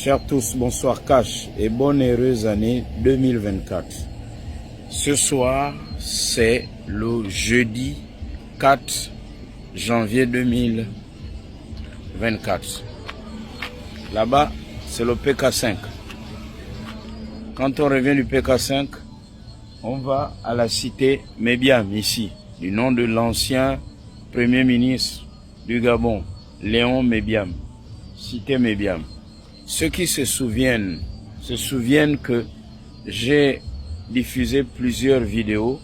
Chers tous, bonsoir Cash et bonne heureuse année 2024. Ce soir, c'est le jeudi 4 janvier 2024. Là-bas, c'est le PK5. Quand on revient du PK5, on va à la cité Mébiam, ici, du nom de l'ancien premier ministre du Gabon, Léon Mébiam, cité Mébiam. Ceux qui se souviennent que j'ai diffusé plusieurs vidéos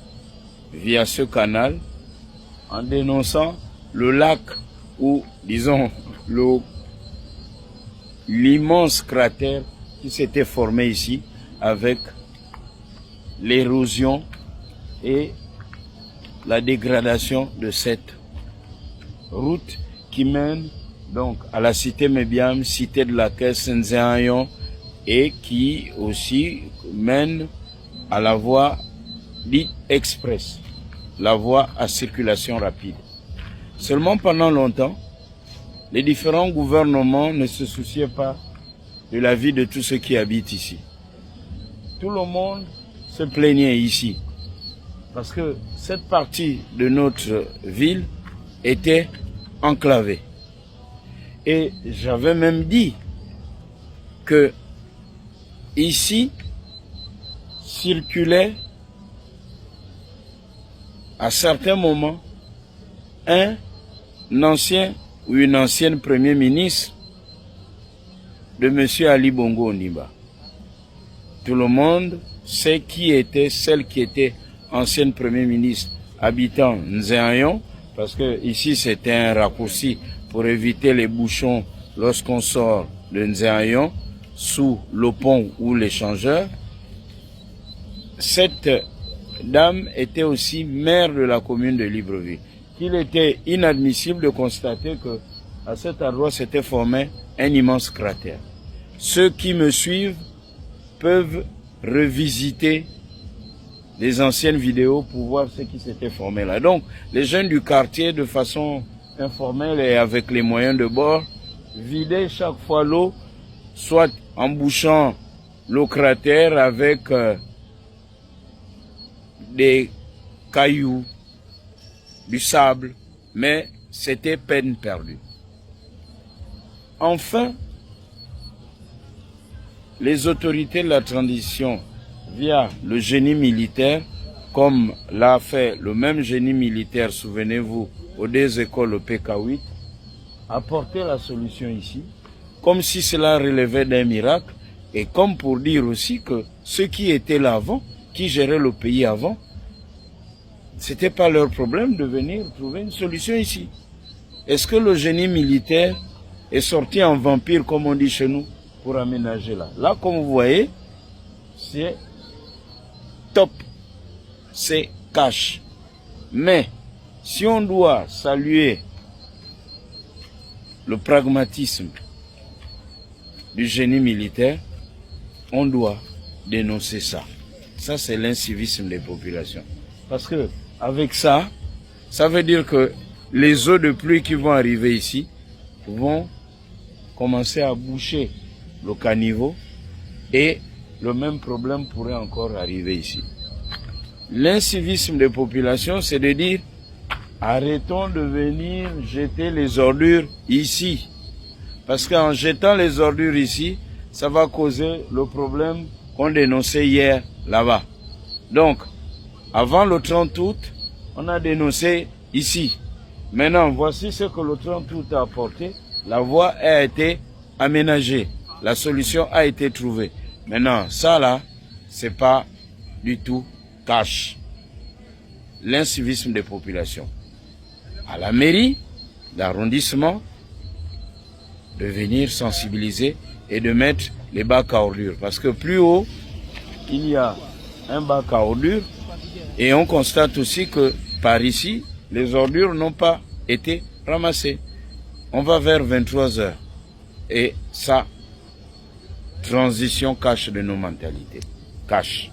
via ce canal en dénonçant le lac ou, disons, l'immense cratère qui s'était formé ici avec l'érosion et la dégradation de cette route qui mène donc à la cité Mébiam, cité de la Caisse Nzéayon, et qui aussi mène à la voie dite express, la voie à circulation rapide. Seulement pendant longtemps, les différents gouvernements ne se souciaient pas de la vie de tous ceux qui habitent ici. Tout le monde se plaignait ici, parce que cette partie de notre ville était enclavée. Et j'avais même dit que ici circulait à certains moments un ancien ou une ancienne premier ministre de M. Ali Bongo Ondimba. Tout le monde sait qui était celle qui était ancienne premier ministre habitant Nzéayon, parce que ici c'était un raccourci pour éviter les bouchons lorsqu'on sort de Nzéayon sous le pont ou l'échangeur. Cette dame était aussi maire de la commune de Libreville. Il était inadmissible de constater que à cet endroit s'était formé un immense cratère. Ceux qui me suivent peuvent revisiter les anciennes vidéos pour voir ce qui s'était formé là. Donc, les jeunes du quartier, de façon informelle et avec les moyens de bord, vidaient chaque fois l'eau, soit en bouchant le cratère avec des cailloux, du sable, mais c'était peine perdue. Enfin, les autorités de la transition, via le génie militaire, comme l'a fait le même génie militaire, souvenez-vous, aux deux écoles au PK8, apporté la solution ici, comme si cela relevait d'un miracle, et comme pour dire aussi que ceux qui étaient là avant, qui géraient le pays avant, c'était pas leur problème de venir trouver une solution ici. Est-ce que le génie militaire est sorti en vampire, comme on dit chez nous, pour aménager là? Là, comme vous voyez, c'est top, c'est cash. Mais, si on doit saluer le pragmatisme du génie militaire, on doit dénoncer ça. Ça, c'est l'incivisme des populations. Parce que, avec ça, ça veut dire que les eaux de pluie qui vont arriver ici vont commencer à boucher le caniveau et le même problème pourrait encore arriver ici. L'incivisme des populations, c'est de dire arrêtons de venir jeter les ordures ici. Parce qu'en jetant les ordures ici, ça va causer le problème qu'on dénonçait hier là-bas. Donc, avant le 30 août, on a dénoncé ici. Maintenant, voici ce que le 30 août a apporté. La voie a été aménagée. La solution a été trouvée. Maintenant, ça là, c'est pas du tout cash. L'incivisme des populations. À la mairie d'arrondissement, de venir sensibiliser et de mettre les bacs à ordures. Parce que plus haut, il y a un bac à ordures et on constate aussi que par ici, les ordures n'ont pas été ramassées. On va vers 23 heures. Et ça, transition cache de nos mentalités. Cache.